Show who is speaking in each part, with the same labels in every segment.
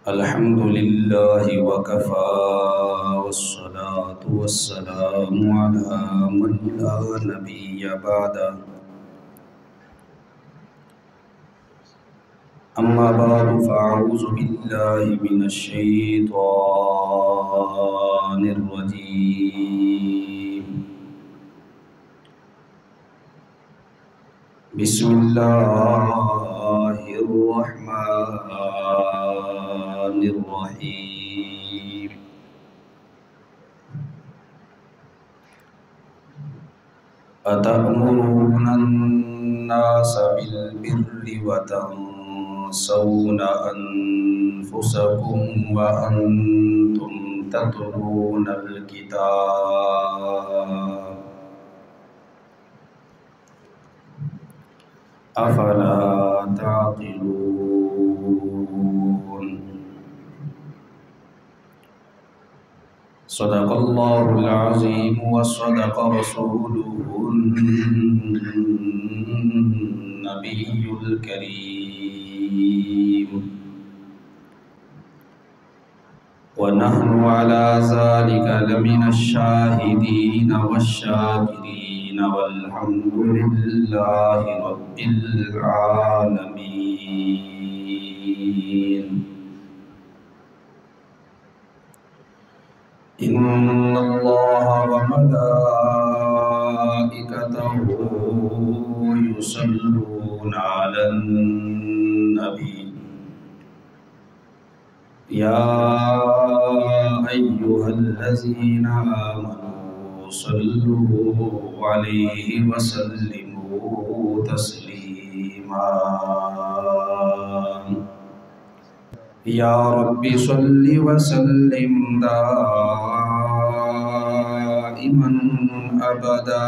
Speaker 1: अल्हम्दुलिल्लाहि वकफ़ा वस्सलातु वस्सलामु अला मन ला नबिय्य बअदा। अम्मा बअदु फ़अऊज़ु बिल्लाहि मिनश शैतानिर रजीम। बिस्मिल्लाहिर रहमानिर रहीम। अतअमुरूना अन्नास बिल बिर्रि व तंसौना अन्फुसकुम व अंतुम ततलूनल किताब अफला ताक़िलून। सदक़ल्लाहुल अज़ीम व सदक़ रसूलुहुन नबियुल करीम व नहनु अला ज़ालिका लमिनश शाहिदीन वश्शाकिरीन वल्हम्दुलिल्लाहि रब्बिल आलमीन। इन्नल्लाह व मलाइकतहु युसल्लूना अलन नबी या अय्युहल्लज़ीना आमनू सल्लू अलैहि व सल्लिमू तस्लीमा। या रब्बि सल्लि व सल्लिम दाइमन अबदा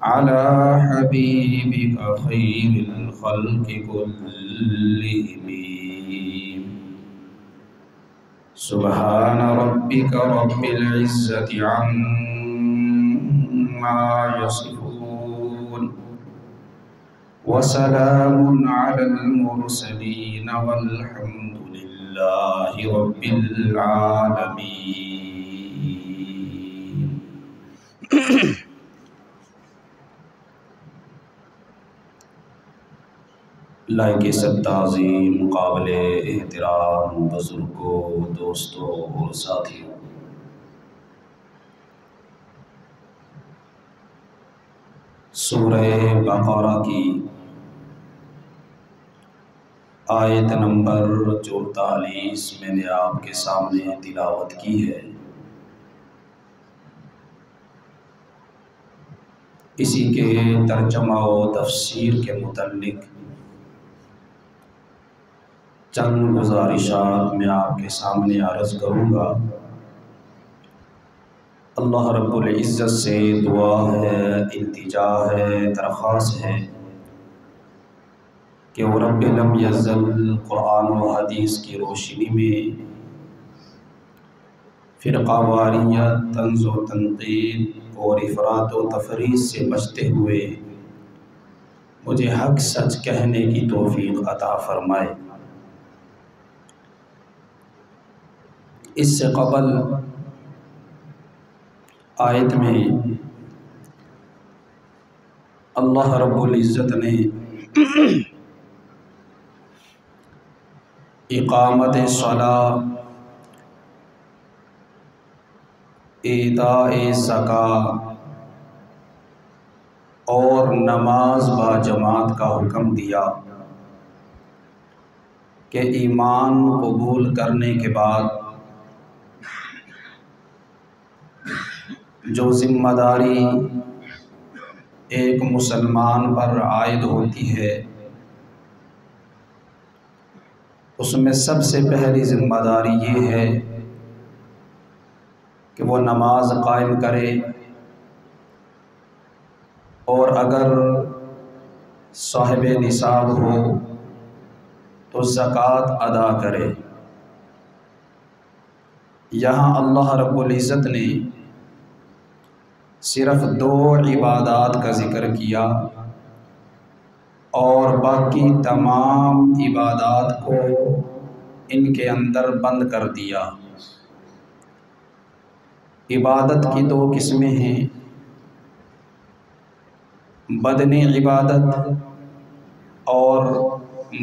Speaker 1: अला हबीबिका खैरिल खल्क़ि कुल्लिहिम। सुब्हान रब्बिका रब्बिल इज़्ज़ति अम्मा यसिफून व सलामुन अलल मुरसलीन वल्हम्दुलिल्लाहि रब्बिल आलमीन। लायके सत्ताज़ीम मुक़ाबले एहतराम बुज़ुर्गों, दोस्तों और साथियों, सूरह बक़रा की आयत नंबर 44 मैंने आपके सामने तिलावत की है। इसी के तर्जमा व तफसीर के मुतल्लिक़ चंद गुज़ारिशात मैं आपके सामने अर्ज़ करूँगा। अल्लाह रब्बुल इज़्ज़त से दुआ है, इल्तिजा है, दरख्वास्त है कि वो रब्ब लम यज़ल कुरान व हदीस की रोशनी में फ़िरक़ावारियत, तंज़ व तनक़ीद और इफ़रात व तफ़रीक़ से बचते हुए मुझे हक़ सच कहने की तौफ़ीक़ अता फ़रमाए। इससे क़बल आयत में अल्लाह रब्बुल इज़्ज़त ने इक़ामत सलाह, ईताए ज़कात और नमाज बाजमात का हुक्म दिया कि ईमान कबूल करने के बाद जो ज़िम्मेदारी एक मुसलमान पर आयद होती है उसमें सबसे पहली ज़िम्मेदारी ये है कि वो नमाज कायम करे और अगर साहिब निसाब हो तो ज़कात अदा करे। यहाँ अल्लाह रब्बुल इज़्ज़त ने सिर्फ़ 2 इबादात का ज़िक्र किया और बाकी तमाम इबादात को इनके अंदर बंद कर दिया। इबादत की दो किस्में हैं, बदनी इबादत और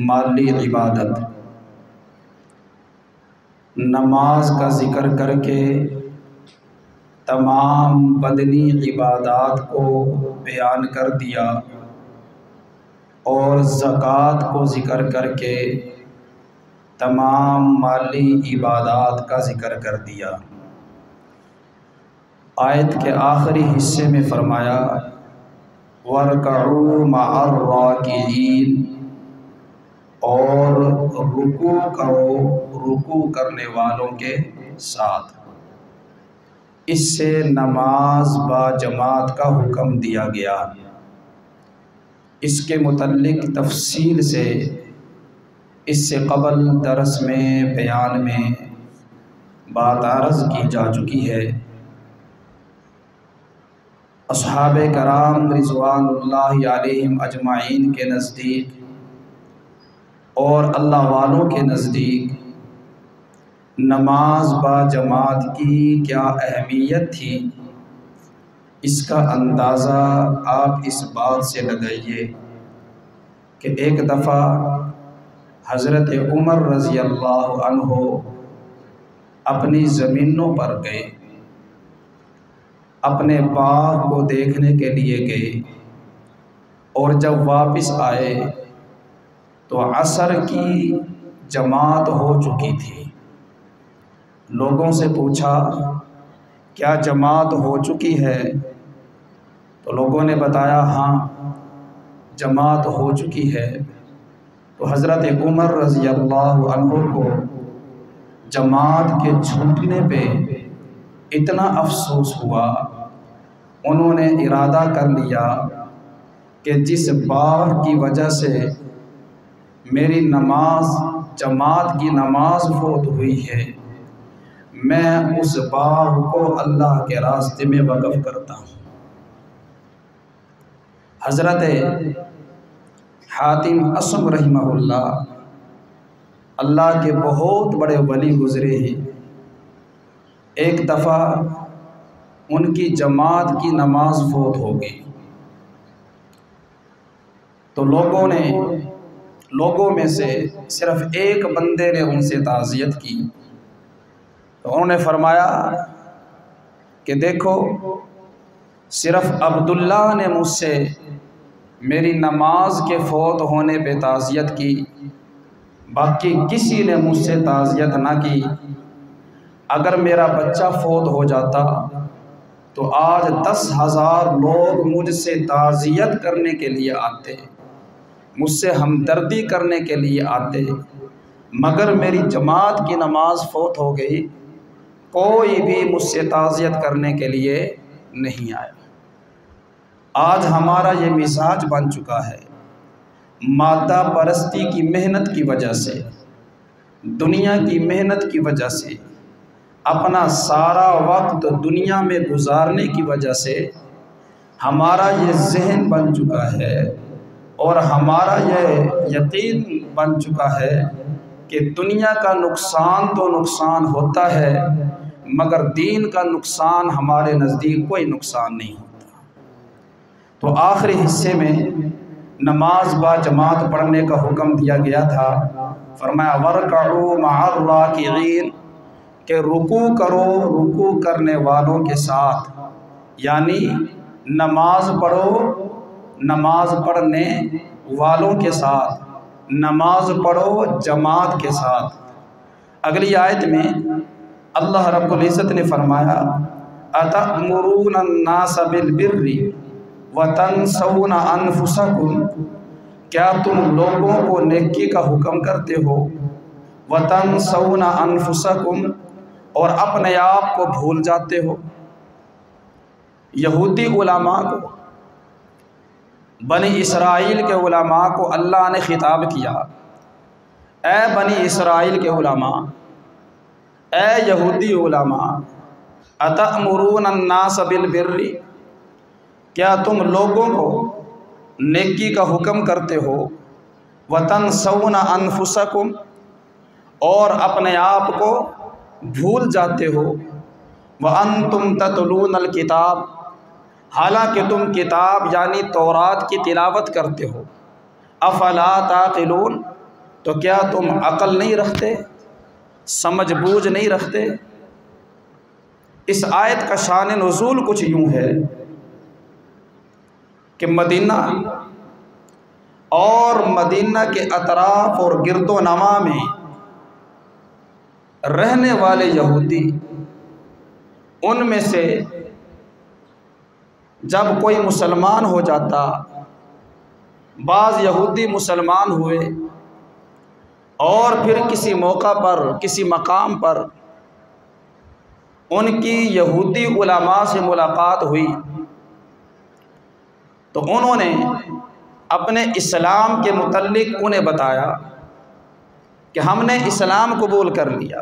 Speaker 1: माली इबादत। नमाज का ज़िक्र करके तमाम बदनी इबादात को बयान कर दिया और ज़कात को ज़िक्र करके तमाम माली इबादात का ज़िक्र कर दिया। आयत के आखिरी हिस्से में फ़रमाया वरकऊ मअर राकिईन, और रुकू करो रुकू करने वालों के साथ। इससे नमाज बाजमात का हुक्म दिया गया। इसके मुतल्लिक तफसील से इससे क़बल दरस में बयान में बात अर्ज़ की जा चुकी है। अस्हाबे कराम रिज़वानुल्लाहि अलैहिम अजमाइन के नज़दीक और अल्लाह वालों के नज़दीक नमाज बाजमात की क्या अहमियत थी, इसका अंदाज़ा आप इस बात से लगाइए कि एक दफ़ा हज़रत उमर रज़ी अल्लाह अन्हो अपनी ज़मीनों पर गए, अपने बाग को देखने के लिए गए, और जब वापस आए तो असर की जमात हो चुकी थी। लोगों से पूछा क्या जमात हो चुकी है? तो लोगों ने बताया हाँ जमात हो चुकी है। तो हज़रत उमर रज़ी अल्लाह अन्हु को जमात के छूटने पे इतना अफसोस हुआ, उन्होंने इरादा कर लिया कि जिस बाग की वजह से मेरी नमाज जमात की नमाज फौत हुई है, मैं उस बाग को अल्लाह के रास्ते में वक़फ़ करता हूँ। हज़रत हातिम असम रहमहुल्लाह अल्लाह के बहुत बड़े वली गुज़रे हैं। एक दफ़ा उनकी जमात की नमाज फौत हो गई तो लोगों में से सिर्फ़ एक बंदे ने उनसे ताज़ियत की। तो उन्होंने फरमाया कि देखो, सिर्फ़ अब्दुल्ला ने मुझसे मेरी नमाज के फ़ौत होने पे ताज़ियत की, बाकी किसी ने मुझसे ताज़ियत ना की। अगर मेरा बच्चा फ़ौत हो जाता तो आज 10,000 लोग मुझसे ताज़ियत करने के लिए आते, मुझसे हमदर्दी करने के लिए आते, मगर मेरी जमात की नमाज फ़ौत हो गई, कोई भी मुझसे ताज़ियत करने के लिए नहीं आया। आज हमारा ये मिजाज बन चुका है, मादा परस्ती की मेहनत की वजह से, दुनिया की मेहनत की वजह से, अपना सारा वक्त दुनिया में गुजारने की वजह से हमारा ये जहन बन चुका है और हमारा ये यकीन बन चुका है कि दुनिया का नुकसान तो नुकसान होता है, मगर दीन का नुकसान हमारे नज़दीक कोई नुकसान नहीं होता। तो आखिरी हिस्से में नमाज बा जमात पढ़ने का हुक्म दिया गया था। फरमाया वरकऊ मअर राकिईन, के रुकू करो रुकू करने वालों के साथ, यानी नमाज पढ़ो नमाज पढ़ने वालों के साथ, नमाज पढ़ो जमात के साथ। अगली आयत में अल्लाह रब्बुल इज़्ज़त ने फरमाया अतअमुरून अन्नास बिल बिर्रि व तनसौना अनफुसकुम, क्या तुम लोगों को नेकी का हुक्म करते हो, व तनसौना अनफुसकुम, और अपने आप को भूल जाते हो। यहूदी उलमा को, बनी इसराइल के उलमा को अल्लाह ने खिताब किया, ए बनी इसराइल के उलमा, ए यहूदी उलमा, अतअमुरून अन्नास बिल बिर्रि, क्या तुम लोगों को नेकी का हुक्म करते हो, वतनसौना अनफुसकुम, और अपने आप को भूल जाते हो, व अंतुम ततलूनल किताब, हालांकि तुम किताब यानी तौरात की तिलावत करते हो। अफला ताक़िलून, तो क्या तुम अक़ल नहीं रखते, समझ बूझ नहीं रखते। इस आयत का शान नुज़ूल कुछ यूँ है कि मदीना और मदीना के अतराफ़ और गिरदो नमा में रहने वाले यहूदी, उनमें से जब कोई मुसलमान हो जाता, बाज़ यहूदी मुसलमान हुए और फिर किसी मौका पर, किसी मकाम पर उनकी यहूदी उलमा से मुलाकात हुई, तो उन्होंने अपने इस्लाम के मुतल्लिक़ उन्हें बताया कि हमने इस्लाम कबूल कर लिया।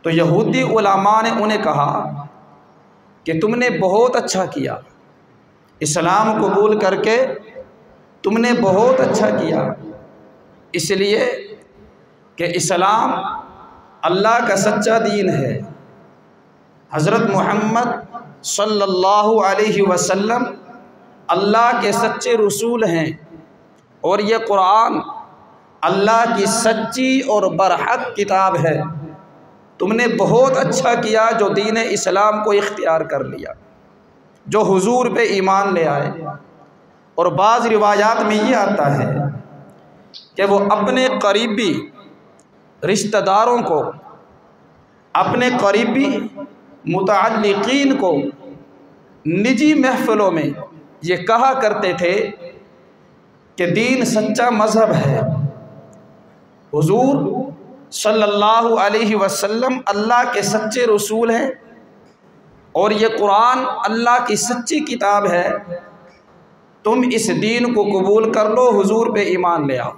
Speaker 1: तो यहूदी उलमा ने उन्हें कहा कि तुमने बहुत अच्छा किया, इस्लाम कबूल करके तुमने बहुत अच्छा किया, इसलिए कि इस्लाम अल्लाह का सच्चा दीन है, हज़रत मोहम्मद सल्लल्लाहु अलैहि वसल्लम अल्लाह के सच्चे रसूल हैं, और ये कुरान अल्लाह की सच्ची और बरहक किताब है। तुमने बहुत अच्छा किया जो दीन इस्लाम को इख्तियार कर लिया, जो हुजूर पे ईमान ले आए। और बाज़ रिवायात में ये आता है कि वो अपने करीबी रिश्तेदारों को, अपने करीबी मुतअल्लिक़ीन को निजी महफ़िलों में ये कहा करते थे कि दीन सच्चा मज़हब है, हुजूर सल्लल्लाहु अलैहि वसल्लम अल्लाह के सच्चे रसूल हैं, और ये कुरान अल्लाह की सच्ची किताब है, तुम इस दीन को कबूल कर लो, हुजूर पे ईमान ले आओ।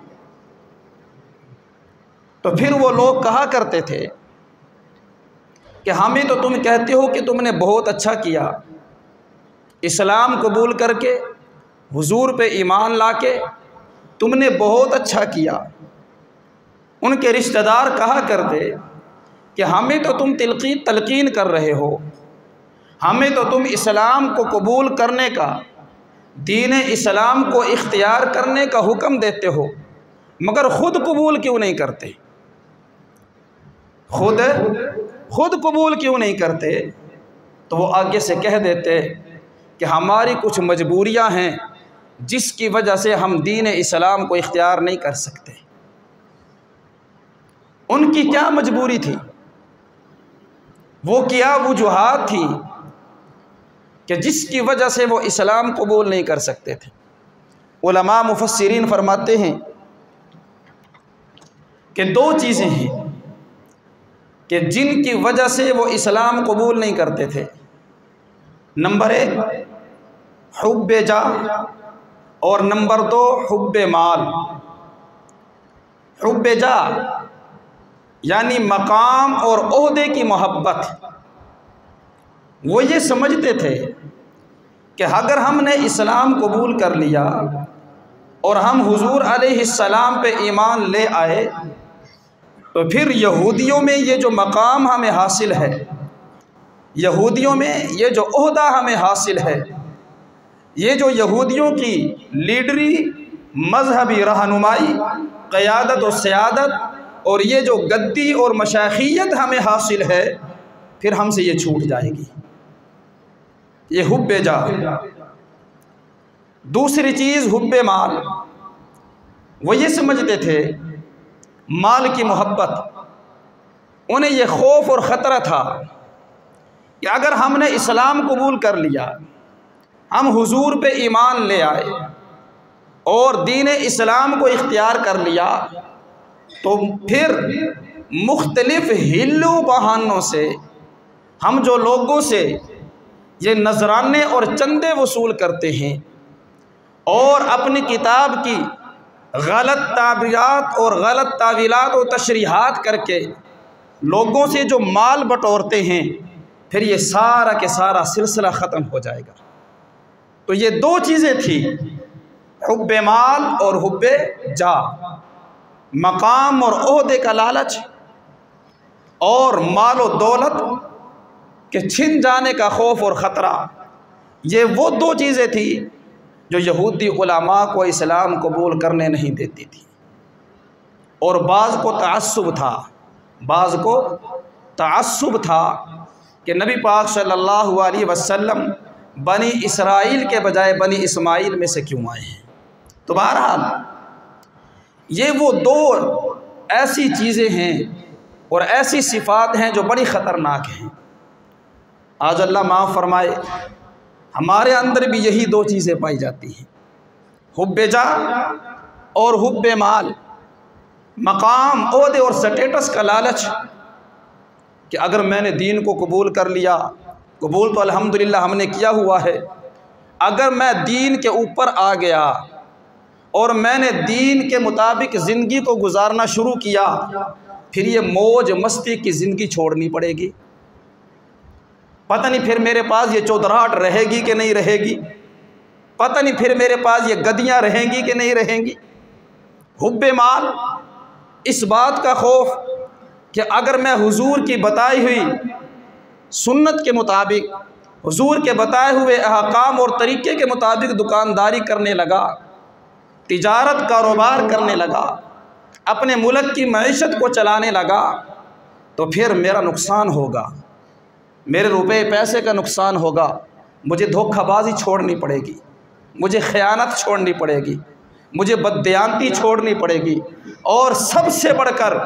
Speaker 1: तो फिर वो लोग कहा करते थे कि हमें तो तुम कहते हो कि तुमने बहुत अच्छा किया, इस्लाम कबूल करके हुजूर पे ईमान लाके तुमने बहुत अच्छा किया। उनके रिश्तेदार कहा करते कि हमें तो तुम तलकीन कर रहे हो, हमें तो तुम इस्लाम को कबूल करने का, दीन इस्लाम को इख्तियार करने का हुक्म देते हो, मगर ख़ुद कबूल क्यों नहीं करते, खुद कबूल क्यों नहीं करते। तो वो आगे से कह देते कि हमारी कुछ मजबूरियां हैं जिसकी वजह से हम दीन इस्लाम को इख्तियार नहीं कर सकते। उनकी क्या मजबूरी थी, वो क्या वजूहात थी कि जिसकी वजह से वो इस्लाम कबूल नहीं कर सकते थे। उलमा मुफस्सिरीन फरमाते हैं कि दो चीज़ें हैं कि जिनकी वजह से वो इस्लाम कबूल नहीं करते थे। नंबर एक हुब्बे जा, और नंबर दो हुब्बे माल। हुब्बे जा यानी मकाम और ओहदे की मोहब्बत। वो ये समझते थे कि अगर हमने इस्लाम कबूल कर लिया और हम हुजूर अलैहिस्सलाम पे ईमान ले आए, तो फिर यहूदियों में ये जो मकाम हमें हासिल है, यहूदियों में ये जो ओहदा हमें हासिल है, ये जो यहूदियों की लीडरी, मजहबी रहनुमाई, क़यादत और सियादत, और ये जो गद्दी और मशाइखियत हमें हासिल है, फिर हमसे ये छूट जाएगी। ये हुब्बे जा। दूसरी चीज़ हुब्बे माल। वो ये समझते थे माल की मोहब्बत, उन्हें ये खौफ और ख़तरा था कि अगर हमने इस्लाम कबूल कर लिया, हम हुजूर पे ईमान ले आए और दीन इस्लाम को इख्तियार कर लिया, तो फिर मुख्तलिफ हिल्लू बहानों से हम जो लोगों से ये नजराने और चंदे वसूल करते हैं और अपनी किताब की गलत ताबीरात और गलत तावीलात और तशरीहात करके लोगों से जो माल बटोरते हैं, फिर ये सारा के सारा सिलसिला ख़त्म हो जाएगा। तो ये दो चीज़ें थी, हुब्बे माल और हुब्बे जा, मकाम और ओहदे का लालच और माल और दौलत के छिन जाने का खौफ और ख़तरा। ये वो दो चीज़ें थी जो यहूदी उलमा को इस्लाम कबूल करने नहीं देती थी। और बाज़ को तअस्सुब था, बाज़ को तअस्सुब था कि नबी पाक सल्लल्लाहु अलैहि वसल्लम बनी इसराइल के बजाय बनी इस्माइल में से क्यों आए हैं। तो बहरहाल ये वो दो ऐसी चीज़ें हैं और ऐसी सिफ़ात हैं जो बड़ी ख़तरनाक हैं। आज अल्लाह माफ़ फरमाए, हमारे अंदर भी यही दो चीज़ें पाई जाती हैं, हुब्बे जा और हुब्बे माल, मकाम, ओहदे और स्टेटस का लालच कि अगर मैंने दीन को कबूल कर लिया, कबूल तो अल्हम्दुलिल्लाह हमने किया हुआ है, अगर मैं दीन के ऊपर आ गया और मैंने दीन के मुताबिक ज़िंदगी को गुजारना शुरू किया, फिर ये मौज मस्ती की ज़िंदगी छोड़नी पड़ेगी। पता नहीं फिर मेरे पास ये चौधराहट रहेगी कि नहीं रहेगी, पता नहीं फिर मेरे पास ये गद्दियाँ रहेंगी कि नहीं रहेंगी। हुब्बे माल, इस बात का खौफ कि अगर मैं हुजूर की बताई हुई सुन्नत के मुताबिक, हुजूर के बताए हुए अहकाम और तरीक़े के मुताबिक दुकानदारी करने लगा, तिजारत कारोबार करने लगा, अपने मुल्क की मईशत को चलाने लगा, तो फिर मेरा नुकसान होगा, मेरे रुपए पैसे का नुकसान होगा, मुझे धोखाबाजी छोड़नी पड़ेगी, मुझे ख़यानत छोड़नी पड़ेगी, मुझे बददियानती छोड़नी पड़ेगी, और सबसे बढ़कर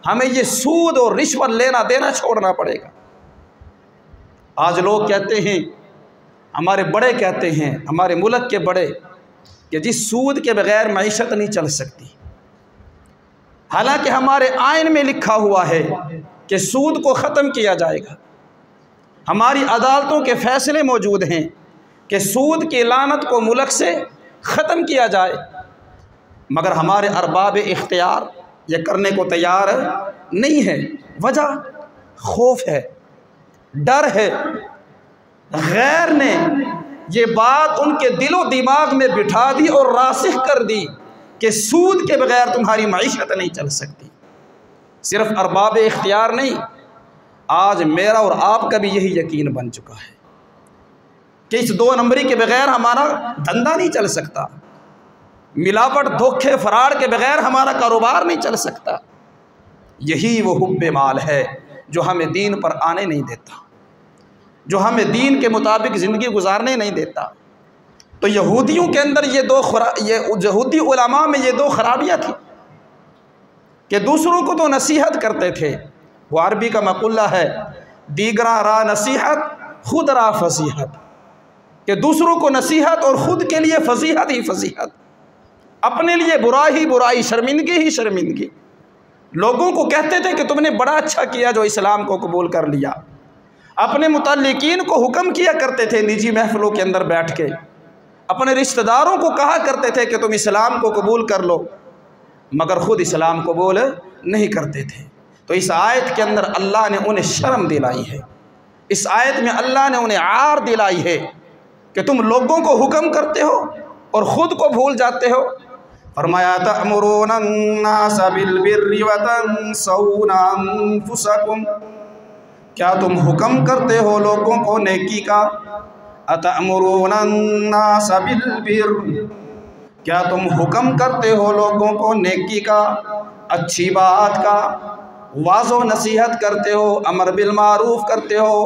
Speaker 1: हमें ये सूद और रिश्वत लेना देना छोड़ना पड़ेगा। आज लोग कहते हैं, हमारे बड़े कहते हैं, हमारे मुल्क के बड़े, कि जिस सूद के बग़ैर मईशत नहीं चल सकती। हालांकि हमारे आइन में लिखा हुआ है कि सूद को ख़त्म किया जाएगा, हमारी अदालतों के फ़ैसले मौजूद हैं कि सूद की लानत को मुल्क से ख़त्म किया जाए, मगर हमारे अरबाब इख्तियार ये करने को तैयार नहीं है। वजह खौफ है, डर है। गैर ने ये बात उनके दिलो दिमाग में बिठा दी और रासिख कर दी कि सूद के बगैर तुम्हारी मईशत नहीं चल सकती। सिर्फ अरबाब इख्तियार नहीं, आज मेरा और आपका भी यही यकीन बन चुका है कि इस दो नंबरी के बगैर हमारा धंधा नहीं चल सकता, मिलावट धोखे फराड के बगैर हमारा कारोबार नहीं चल सकता। यही वो हुब्बे माल है जो हमें दीन पर आने नहीं देता, जो हमें दीन के मुताबिक ज़िंदगी गुजारने नहीं देता। तो यहूदियों के अंदर ये यहूदी उलमा में ये दो खराबियाँ थी कि दूसरों को तो नसीहत करते थे, वो अरबी का मक़ुल्ला है, दीगरा रा नसीहत खुद रा फसीहत, कि दूसरों को नसीहत और ख़ुद के लिए फजीहत ही फजीहत, अपने लिए बुराई ही बुराई, शर्मिंदगी ही शर्मिंदगी। लोगों को कहते थे कि तुमने बड़ा अच्छा किया जो इस्लाम को कबूल कर लिया। अपने मुतल्लिकीन को हुक्म किया करते थे निजी महफिलों के अंदर बैठ के, अपने रिश्तेदारों को कहा करते थे कि तुम इस्लाम को कबूल कर लो, मगर ख़ुद इस्लाम कबूल नहीं करते थे। तो इस आयत के अंदर अल्लाह ने उन्हें शर्म दिलाई है, इस आयत में अल्लाह ने उन्हें आर दिलाई है कि तुम लोगों को हुक्म करते हो और ख़ुद को भूल जाते हो। फरमाया तअमुरूना अन्नास बिल बिर्रि व तंसौना अनफुसकुम, क्या तुम हुक्म करते हो लोगों को नेकी का। अतअमुरूना अन्नास बिल बिर्रि, क्या तुम हुक्म करते हो लोगों को नेकी का, अच्छी बात का, वाज़ो नसीहत करते हो, अमर बिल मारूफ करते हो,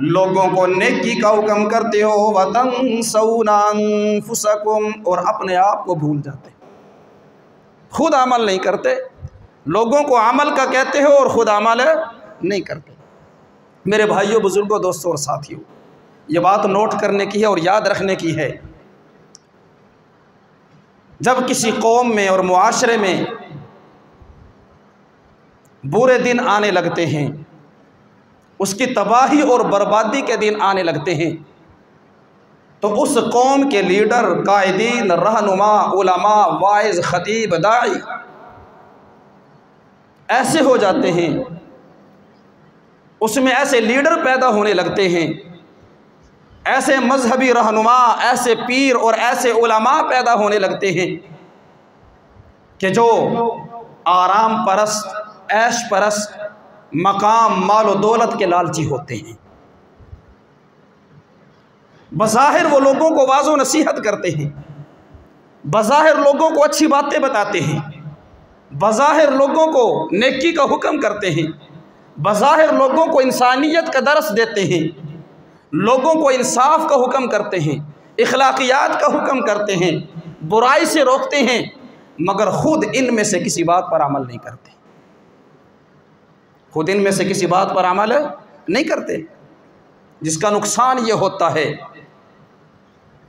Speaker 1: लोगों को नेकी का हुक्म करते हो। व तंसौना अनफुसकुम, और अपने आप को भूल जाते, खुद अमल नहीं करते, लोगों को अमल का कहते हो और ख़ुद अमल नहीं करते। मेरे भाइयों, बुज़ुर्गों, दोस्तों और साथियों, ये बात नोट करने की है और याद रखने की है। जब किसी कौम में और मुआशरे में बुरे दिन आने लगते हैं, उसकी तबाही और बर्बादी के दिन आने लगते हैं, तो उस कौम के लीडर, कायदीन, रहनुमा, उलमा, वाइज, ख़तीब, दाई ऐसे हो जाते हैं, उसमें ऐसे लीडर पैदा होने लगते हैं ऐसे मजहबी रहनुमा, ऐसे पीर और ऐसे उलमा पैदा होने लगते हैं कि जो आराम परस्त, ऐश परस्त, मकाम, माल और दौलत के लालची होते हैं। बज़ाहिर वो लोगों को वाज़ो नसीहत करते हैं, बज़ाहिर लोगों को अच्छी बातें बताते हैं, बज़ाहिर लोगों को नेकी का हुक्म करते हैं, बज़ाहिर लोगों को इंसानियत का दर्स देते हैं, लोगों को इंसाफ का हुक्म करते हैं, इखलाकियात का हुक्म करते हैं, बुराई से रोकते हैं, मगर ख़ुद इनमें से किसी बात पर अमल नहीं करते, खुद इनमें से किसी बात पर अमल नहीं करते। जिसका नुकसान ये होता है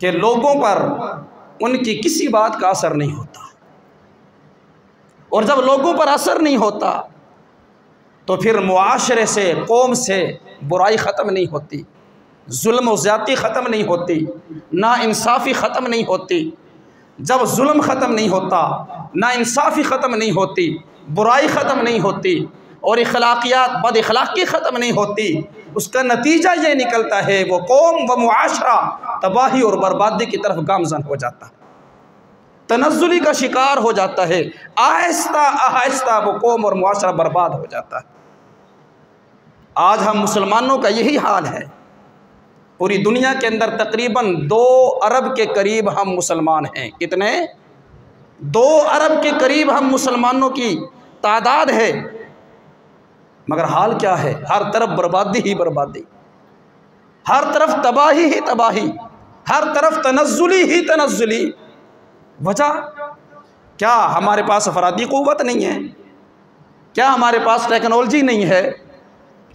Speaker 1: कि लोगों पर उनकी किसी बात का असर नहीं होता, और जब लोगों पर असर नहीं होता तो फिर मुआशरे से, कौम से बुराई ख़त्म नहीं होती, जुल्म और ज़्यादती ख़त्म नहीं होती, ना इंसाफ़ी ख़त्म नहीं होती। जब जुल्म ख़त्म नहीं होता, ना इंसाफ़ी ख़त्म नहीं होती, बुराई ख़त्म नहीं होती और इखलाकियात, बद इखलाकी ख़त्म नहीं होती, उसका नतीजा ये निकलता है वो कौम व मुआशरा तबाही और बर्बादी की तरफ गामज़न हो जाता है, तनज़्ज़ुली का शिकार हो जाता है। आहिस्ता आहिस्ता वो कौम और मुआशरा बर्बाद हो जाता है। आज हम मुसलमानों का यही हाल है। पूरी दुनिया के अंदर तकरीबन 2 अरब के करीब हम मुसलमान हैं। कितने? 2 अरब के करीब हम मुसलमानों की तादाद है, मगर हाल क्या है? हर तरफ बर्बादी ही बर्बादी, हर तरफ तबाही ही तबाही, हर तरफ तनज़्ज़ुली ही तनज़्ज़ुली। वजह क्या? हमारे पास अफरादी क़ुव्वत नहीं है? क्या हमारे पास टेक्नोलॉजी नहीं है?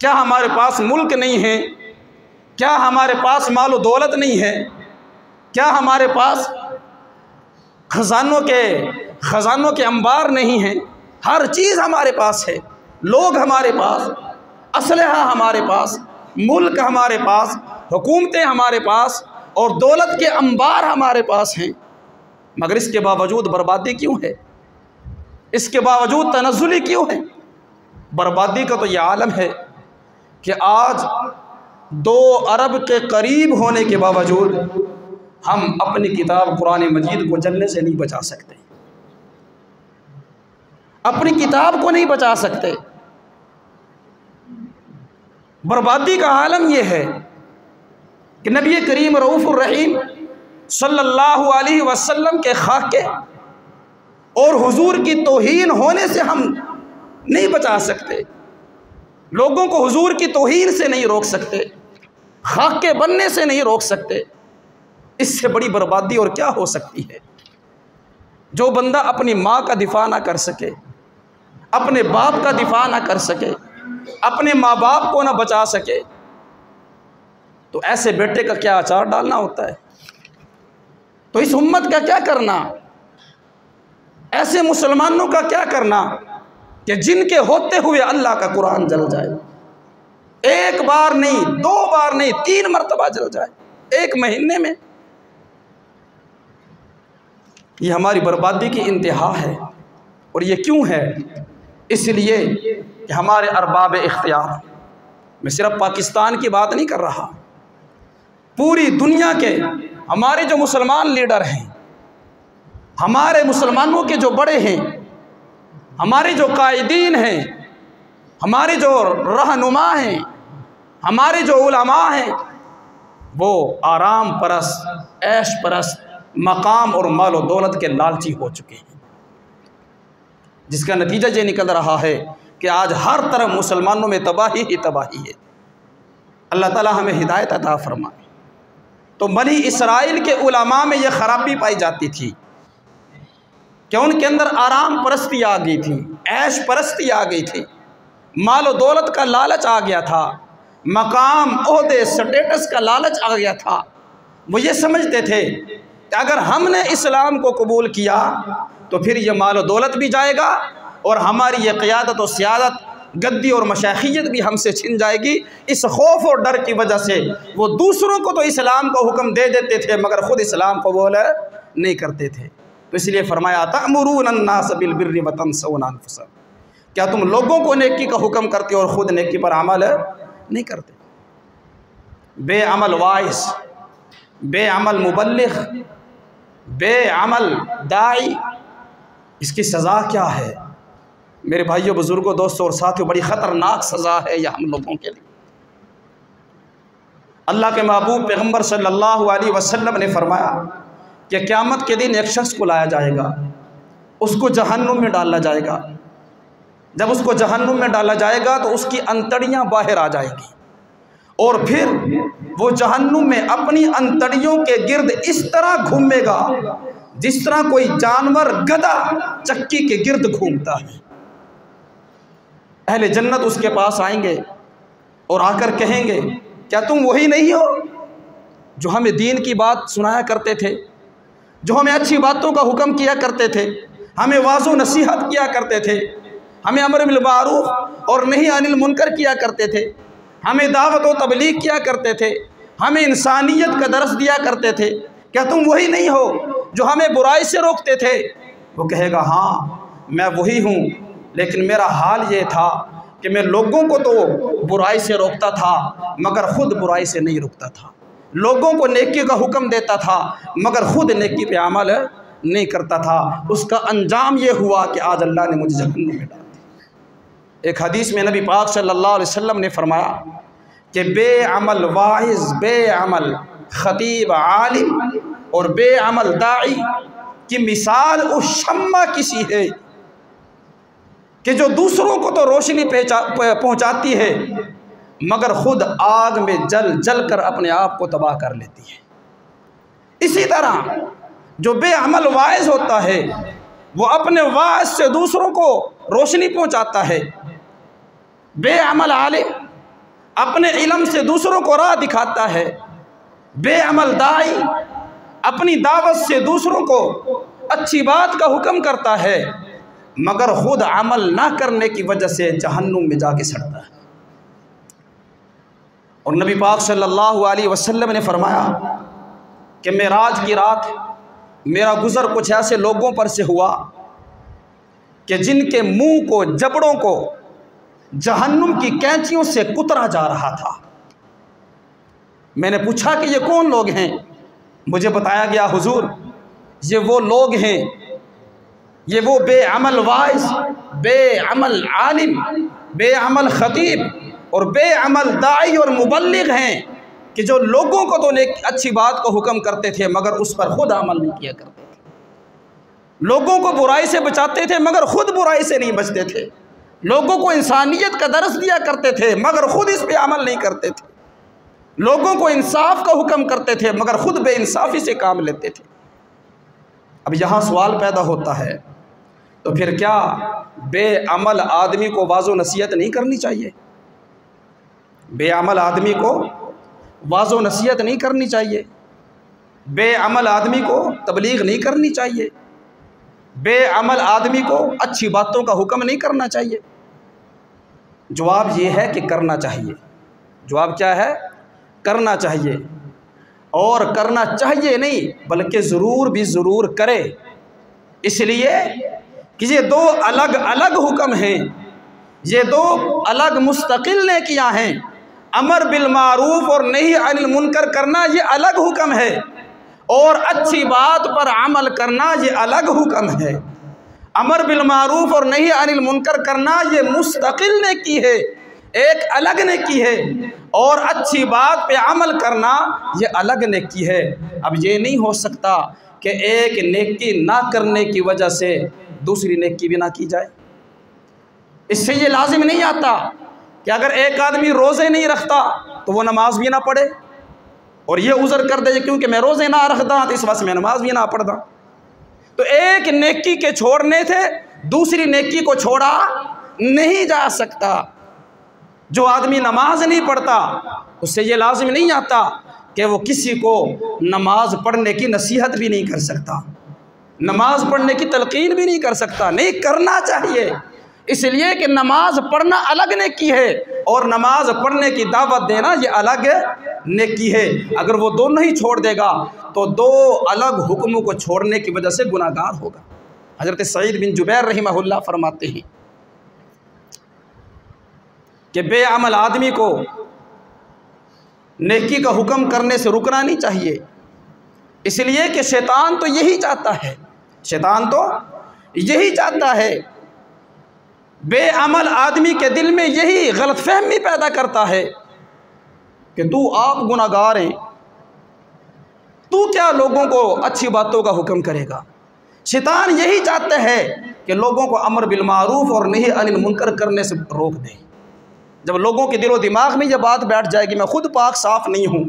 Speaker 1: क्या हमारे पास मुल्क नहीं है? क्या हमारे पास माल और दौलत नहीं है? क्या हमारे पास खजानों के अंबार नहीं हैं? हर चीज़ हमारे पास है, लोग हमारे पास, असलहा हमारे पास, मुल्क हमारे पास, हुकूमतें हमारे पास और दौलत के अंबार हमारे पास हैं, मगर इसके बावजूद बर्बादी क्यों है? इसके बावजूद तनज़्ज़ुली क्यों है? बर्बादी का तो ये आलम है कि आज 2 अरब के करीब होने के बावजूद हम अपनी किताब कुरान मजीद को जलने से नहीं बचा सकते, अपनी किताब को नहीं बचा सकते। बर्बादी का आलम यह है कि नबी करीम रऊफ़ुर रहीम सल्लल्लाहु अलैहि वसल्लम के खाके और हुजूर की तौहीन होने से हम नहीं बचा सकते, लोगों को हुजूर की तौहीन से नहीं रोक सकते, खाके बनने से नहीं रोक सकते। इससे बड़ी बर्बादी और क्या हो सकती है? जो बंदा अपनी माँ का दिफा ना कर सके, अपने बाप का दिफा ना कर सके, अपने माँ बाप को ना बचा सके, तो ऐसे बेटे का क्या अचार डालना होता है? तो इस उम्मत का क्या करना, ऐसे मुसलमानों का क्या करना कि जिनके होते हुए अल्लाह का कुरान जल जाए? 1 बार नहीं, 2 बार नहीं, 3 मरतबा जल जाए 1 महीने में। ये हमारी बर्बादी की इंतहा है। और ये क्यों है? इसलिए कि हमारे अरबाब इख्तियार, मैं सिर्फ पाकिस्तान की बात नहीं कर रहा, पूरी दुनिया के हमारे जो मुसलमान लीडर हैं, हमारे मुसलमानों के जो बड़े हैं, हमारे जो कायदीन हैं, हमारे जो रहनुमा हैं, हमारे जो उलमा हैं, वो आराम परस्त, ऐश परस्त, मकाम और माल और दौलत के लालची हो चुके हैं, जिसका नतीजा ये निकल रहा है कि आज हर तरफ मुसलमानों में तबाही ही तबाही है। अल्लाह ताला हमें हिदायत अता फरमाए। तो बनी इसराइल के उलमा में यह ख़राबी पाई जाती थी कि उनके अंदर आराम परस्ती आ गई थी, ऐश परस्ती आ गई थी, माल और दौलत का लालच आ गया था, मकाम, ओहदे, स्टेटस का लालच आ गया था। वो ये समझते थे कि अगर हमने इस्लाम को कबूल किया तो फिर ये माल और दौलत भी जाएगा और हमारी ये क़ियादत और सियादत, गद्दी और मशाइखियत भी हमसे छिन जाएगी। इस खौफ और डर की वजह से वो दूसरों को तो इस्लाम का हुक्म दे देते थे, मगर ख़ुद इस्लाम कबूल नहीं करते थे। तो इसलिए फरमाया, तअमुरूना अन्नास बिल बिर्रि व तंसौना अनफुसकुम, क्या तुम लोगों को नेकी का हुक्म करते हो और ख़ुद नेकी पर अमल नहीं करते? बेअमल वाइस बेअमल मुबल्लिग, बेअमल दाई, इसकी सज़ा क्या है? मेरे भाइयों, बुज़ुर्गों, दोस्तों और साथियों, बड़ी ख़तरनाक सज़ा है यह हम लोगों के लिए। अल्लाह के महबूब पैगम्बर सल्लल्लाहु अलैहि वसल्लम ने फरमाया कि क़यामत के दिन एक शख्स को लाया जाएगा, उसको जहन्नुम में डाला जाएगा। जब उसको जहन्नुम में डाला जाएगा तो उसकी अंतड़ियाँ बाहर आ जाएंगी और फिर वो जहन्नुम में अपनी अंतड़ियों के गिर्द इस तरह घूमेगा जिस तरह कोई जानवर गधा चक्की के गिर्द घूमता है। अहले जन्नत उसके पास आएंगे और आकर कहेंगे, क्या तुम वही नहीं हो जो हमें दीन की बात सुनाया करते थे, जो हमें अच्छी बातों का हुक्म किया करते थे, हमें वाज़ो नसीहत किया करते थे, हमें अमर बिल मारूफ और नही अनिल मुनकर किया करते थे, हमें दावत व तबलीग किया करते थे, हमें इंसानियत का दर्स दिया करते थे, क्या तुम वही नहीं हो जो हमें बुराई से रोकते थे? वो कहेगा, हाँ मैं वही हूँ, लेकिन मेरा हाल ये था कि मैं लोगों को तो बुराई से रोकता था मगर ख़ुद बुराई से नहीं रुकता था, लोगों को नेकी का हुक्म देता था मगर ख़ुद नेकी पे अमल नहीं करता था। उसका अंजाम ये हुआ कि आज अल्लाह ने मुझे जहन्नुम में डाल दिया। एक हदीस में नबी पाक सल्लल्लाहु अलैहि वसल्लम ने फरमाया कि बेअमल वाइज़, बेअमल ख़तीब आलिम और बेअमल दाई की मिसाल उस शम्मा की सी है कि जो दूसरों को तो रोशनी पहुंचाती है मगर ख़ुद आग में जल जल कर अपने आप को तबाह कर लेती है। इसी तरह जो बेअमल वाइज़ होता है वो अपने वाइज़ से दूसरों को रोशनी पहुंचाता है, बेअमल आलिम अपने इल्म से दूसरों को राह दिखाता है, बेअमल दाई अपनी दावत से दूसरों को अच्छी बात का हुक्म करता है मगर ख़ुद अमल ना करने की वजह से जहन्नुम में जाके सड़ता है। और नबी पाक सल्लल्लाहु अलैहि वसल्लम ने फरमाया कि मेराज की रात मेरा गुज़र कुछ ऐसे लोगों पर से हुआ कि जिनके मुंह को, जबड़ों को जहन्नुम की कैंचियों से कुतरा जा रहा था। मैंने पूछा कि ये कौन लोग हैं? मुझे बताया गया, हुजूर ये वो लोग हैं, ये वो बेअमल वाइज़, बेअमल आलिम, बेअमल ख़तीब और बेअमल दाई और मुबल्लिग हैं कि जो लोगों को तो एक अच्छी बात को हुक्म करते थे मगर उस पर ख़ुद अमल नहीं किया करते थे, लोगों को बुराई से बचाते थे मगर ख़ुद बुराई से नहीं बचते थे, लोगों को इंसानियत का दर्स दिया करते थे मगर ख़ुद इस पे अमल नहीं करते थे, लोगों को इंसाफ का हुक्म करते थे मगर ख़ुद बेइंसाफ़ी से काम लेते थे। अब यहाँ सवाल पैदा होता है, तो फिर क्या बेअमल आदमी को वाज़ो नसीहत नहीं करनी चाहिए? बेअमल आदमी को वाज़ो नसीहत नहीं करनी चाहिए? बेअमल आदमी को तबलीग नहीं करनी चाहिए? बेअमल आदमी को अच्छी बातों का हुक्म नहीं करना चाहिए? जवाब ये है कि करना चाहिए। जवाब क्या है? करना चाहिए। और करना चाहिए नहीं बल्कि ज़रूर भी ज़रूर करे, इसलिए कि ये दो अलग अलग हुक्म हैं, ये दो अलग मुस्तकिल नेकियां हैं। अमर बिल मारूफ और नही अनिल मुनकर करना ये अलग हुक्म है और अच्छी बात पर अमल करना ये अलग हुक्म है। अमर बिल मारूफ और नही अनिल मुनकर करना ये मुस्तकिल नेकी है, एक अलग नेकी है, और अच्छी बात पे अमल करना ये अलग नेकी है। अब ये नहीं हो सकता कि एक नेकी ना करने की वजह से दूसरी नेकी भी ना की जाए। इससे ये लाजिम नहीं आता कि अगर एक आदमी रोज़े नहीं रखता तो वो नमाज भी ना पढ़े और ये उज़र कर दे क्योंकि मैं रोज़े ना रखता तो इस वजह से मैं नमाज भी ना पढ़ता। तो एक नेकी के छोड़ने से दूसरी नेकी को छोड़ा नहीं जा सकता। जो आदमी नमाज नहीं पढ़ता उससे ये लाजिम नहीं आता कि वो किसी को नमाज पढ़ने की नसीहत भी नहीं कर सकता, नमाज पढ़ने की तलकीन भी नहीं कर सकता। नहीं करना चाहिए, इसलिए कि नमाज पढ़ना अलग नेकी है और नमाज पढ़ने की दावत देना ये अलग नेकी है। अगर वो दोनों ही छोड़ देगा तो दो अलग हुक्मों को छोड़ने की वजह से गुनाहगार होगा। हज़रत सईद बिन जुबैर रहिमहुल्लाह फरमाते हैं कि बेअमल आदमी को नेकी का हुक्म करने से रुकना नहीं चाहिए, इसलिए कि शैतान तो यही चाहता है, शैतान तो यही चाहता है, बेअमल आदमी के दिल में यही गलतफहमी पैदा करता है कि तू आप गुनाहगार हैं, तू क्या लोगों को अच्छी बातों का हुक्म करेगा। शैतान यही चाहते हैं कि लोगों को अमर बिल मारूफ और नही अनिल मुनकर करने से रोक दे। जब लोगों के दिलो दिमाग में यह बात बैठ जाएगी मैं खुद पाक साफ नहीं हूँ,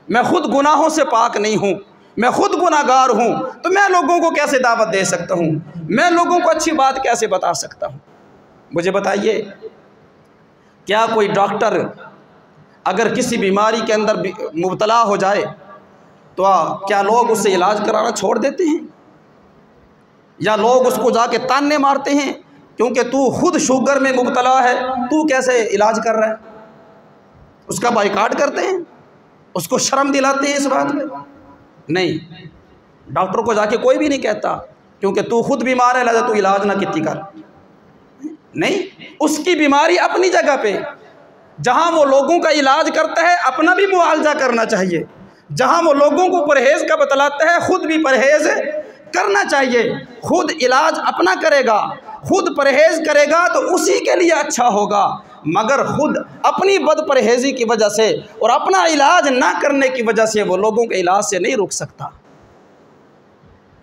Speaker 1: मैं खुद गुनाहों से पाक नहीं हूँ, मैं खुद गुनाहगार हूँ, तो मैं लोगों को कैसे दावत दे सकता हूँ, मैं लोगों को अच्छी बात कैसे बता सकता हूँ। मुझे बताइए, क्या कोई डॉक्टर अगर किसी बीमारी के अंदर मुब्तला हो जाए तो क्या लोग उससे इलाज कराना छोड़ देते हैं, या लोग उसको जाके ताने मारते हैं क्योंकि तू खुद शुगर में मुब्तला है, तू कैसे इलाज कर रहा है, उसका बाइकाट करते हैं, उसको शर्म दिलाते हैं इस बात में? नहीं, डॉक्टर को जाके कोई भी नहीं कहता क्योंकि तू खुद बीमार है लिहाजा तू इलाज ना कितनी कर। नहीं, उसकी बीमारी अपनी जगह पे, जहाँ वो लोगों का इलाज करता है अपना भी मुआवजा करना चाहिए, जहाँ वो लोगों को परहेज़ का बतलाता है खुद भी परहेज़ करना चाहिए। खुद इलाज अपना करेगा, खुद परहेज़ करेगा तो उसी के लिए अच्छा होगा, मगर खुद अपनी बद परहेज़ी की वजह से और अपना इलाज ना करने की वजह से वो लोगों के इलाज से नहीं रोक सकता,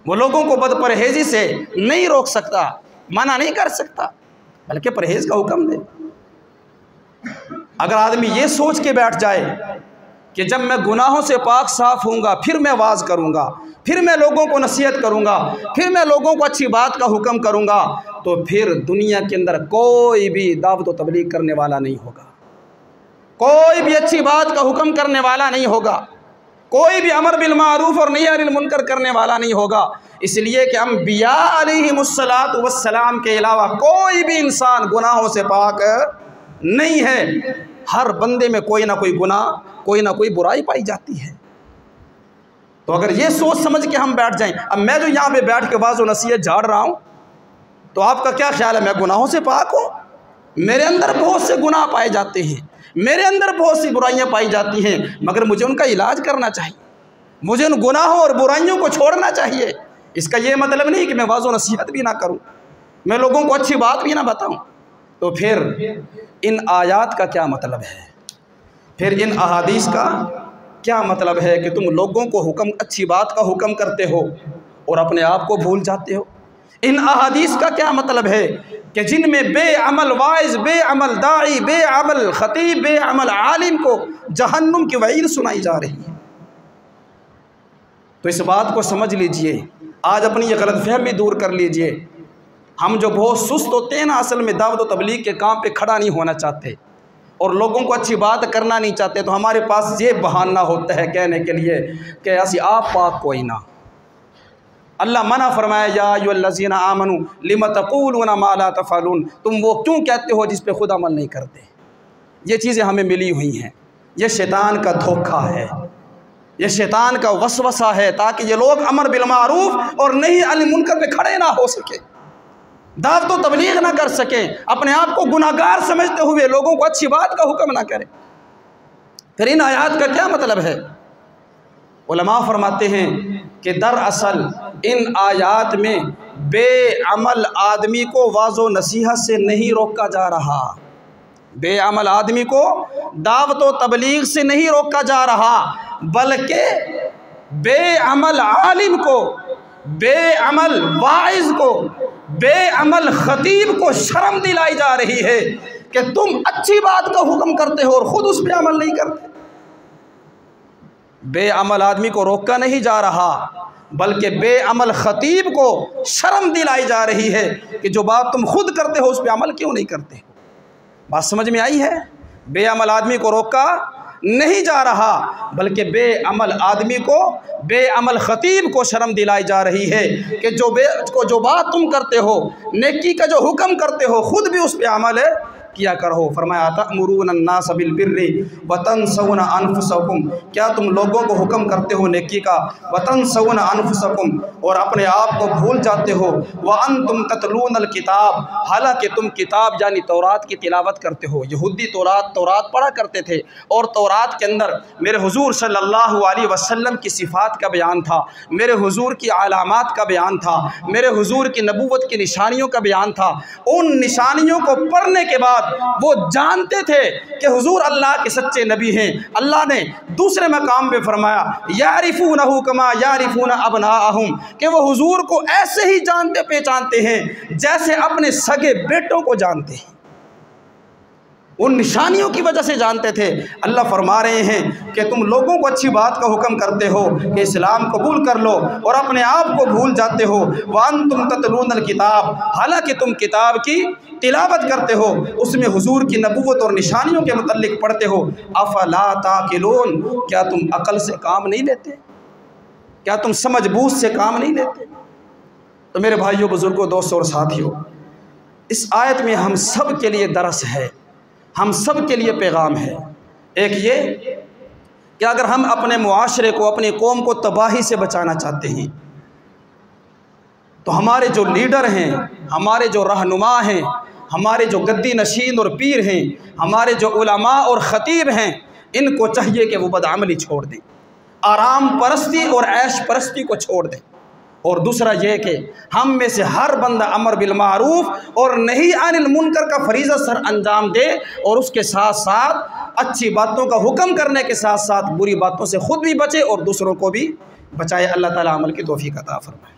Speaker 1: वो लोगों को बद परहेज़ी से नहीं रोक सकता, मना नहीं कर सकता, बल्कि परहेज़ का हुक्म दे। अगर आदमी ये सोच के बैठ जाए कि जब मैं गुनाहों से पाक साफ़ होऊंगा फिर मैं वाज करूंगा, फिर मैं लोगों को नसीहत करूंगा, फिर मैं लोगों को अच्छी बात का हुक्म करूंगा, तो फिर दुनिया के अंदर कोई भी दावत व तबलीग करने वाला नहीं होगा, कोई भी अच्छी बात का हुक्म करने वाला नहीं होगा, कोई भी अमर बिल मारूफ और नही अनिल मुनकर करने वाला नहीं होगा। इसलिए कि अंबिया अलैहिमुस्सलातु वस्सलाम के अलावा कोई भी इंसान गुनाहों से पाक नहीं है। हर बंदे में कोई ना कोई गुनाह, कोई ना कोई बुराई पाई जाती है। तो अगर ये सोच समझ के हम बैठ जाएं, अब मैं जो यहाँ पे बैठ के वाज़ व नसीहत झाड़ रहा हूँ तो आपका क्या ख्याल है मैं गुनाहों से पाक हूँ? मेरे अंदर बहुत से गुनाह पाए जाते हैं, मेरे अंदर बहुत सी बुराइयाँ पाई जाती हैं, मगर मुझे उनका इलाज करना चाहिए, मुझे उन गुनाहों और बुराइयों को छोड़ना चाहिए। इसका ये मतलब नहीं कि मैं वाज़ व नसीहत भी ना करूँ, मैं लोगों को अच्छी बात भी ना बताऊँ। तो फिर इन आयात का क्या मतलब है, फिर इन अहादीस का क्या मतलब है कि तुम लोगों को हुक्म अच्छी बात का हुक्म करते हो और अपने आप को भूल जाते हो? इन अहादीस का क्या मतलब है कि जिनमें बेअमल वाइज, बेअमल दाई, बेअमल खतीब, बेअमल आलिम को जहन्नुम की वईद सुनाई जा रही है। तो इस बात को समझ लीजिए, आज अपनी ये गलतफहमी दूर कर लीजिए। हम जो बहुत सुस्त होते हैं ना, असल में दावत व तबलीग के काम पे खड़ा नहीं होना चाहते और लोगों को अच्छी बात करना नहीं चाहते, तो हमारे पास ये बहाना होता है कहने के लिए कि ऐसी आप पाक कोई ना। अल्लाह मना फरमाया या अय्युहल्लज़ीना आमनू लिम तक़ूलूना मा ला तफ़अलून, तुम वो क्यों कहते हो जिस पे खुद अमल नहीं करते। ये चीज़ें हमें मिली हुई हैं, ये शैतान का धोखा है, ये शैतान का वसवसा है, ताकि ये लोग अमर बिल मारूफ और नही अनिल मुनकर पे खड़े ना हो सके, दावत व तबलीग ना कर सकें, अपने आप को गुनाहगार समझते हुए लोगों को अच्छी बात का हुक्म ना करें। फिर इन आयात का क्या मतलब है? उलमा फरमाते हैं कि दरअसल इन आयात में बेअमल आदमी को वाज़ो नसीहत से नहीं रोका जा रहा, बेअमल आदमी को दावत व तबलीग से नहीं रोका जा रहा, बल्कि बेअमल आलिम को, बेअमल वाइज को, बेअमल खतीब को शर्म दिलाई जा रही है कि तुम अच्छी बात का हुक्म करते हो और खुद उस पर अमल नहीं करते। बेअमल आदमी को रोका नहीं जा रहा, बल्कि बेअमल खतीब को शर्म दिलाई जा रही है कि जो बात तुम खुद करते हो उस पर अमल क्यों नहीं करते। बात समझ में आई है? बेअमल आदमी को रोका नहीं जा रहा, बल्कि बेअमल आदमी को, बेअमल खतीब को शर्म दिलाई जा रही है कि जो बात तुम करते हो, नेकी का जो हुक्म करते हो, खुद भी उस पर अमल किया करो। फरमाया तअमुरून अन्नास बिल बिर्रि व तनसौना अनफुसकुम, क्या तुम लोगों को हुक्म करते हो नेकी का, व तनसौना अनफुसकुम, और अपने आप को भूल जाते हो, व अंतुम ततलूनल किताब, हालांकि तुम किताब यानी तौरात की तिलावत करते हो। यहूदी तौरात पढ़ा करते थे और तौरात के अंदर मेरे हुजूर सल्लल्लाहु अलैहि वसल्लम की सिफ़ात का बयान था, मेरे हुजूर की अलामात का बयान था, मेरे हुजूर की नबूवत की निशानियों का बयान था। उन निशानियों को पढ़ने के बाद वो जानते थे कि हुजूर अल्लाह के सच्चे नबी हैं। अल्लाह ने दूसरे मकाम पे फरमाया यारिफूनहु कमा यारिफून अबनाअहुम, कि वो हुजूर को ऐसे ही जानते पहचानते हैं जैसे अपने सगे बेटों को जानते हैं। उन निशानियों की वजह से जानते थे। अल्लाह फरमा रहे हैं कि तुम लोगों को अच्छी बात का हुक्म करते हो कि इस्लाम कबूल कर लो और अपने आप को भूल जाते हो। वांतुम ततलूनल किताब, हालांकि तुम किताब की तिलावत करते हो, उसमें हुजूर की नबूवत और निशानियों के मुतल्लिक पढ़ते हो। अफला ताकिलून, क्या तुम अकल से काम नहीं लेते, क्या तुम समझ बूझ से काम नहीं लेते। तो मेरे भाइयों, बुजुर्गों, दोस्तों और साथियों, इस आयत में हम सब के लिए दरस है, हम सब के लिए पैगाम है। एक ये कि अगर हम अपने मुआशरे को, अपनी कौम को तबाही से बचाना चाहते हैं तो हमारे जो लीडर हैं, हमारे जो रहनुमा हैं, हमारे जो गद्दी नशीन और पीर हैं, हमारे जो उलमा और ख़तीब हैं, इनको चाहिए कि वो बदअमली छोड़ दें, आराम परस्ती और ऐश परस्ती को छोड़ दें। और दूसरा यह कि हम में से हर बंदा अमर बिल मारूफ और नही अनिल मुनकर का फरीज़ा सर अंजाम दे, और उसके साथ साथ अच्छी बातों का हुक्म करने के साथ साथ बुरी बातों से ख़ुद भी बचे और दूसरों को भी बचाए। अल्लाह ताला अमल की तौफीक अता फरमाए।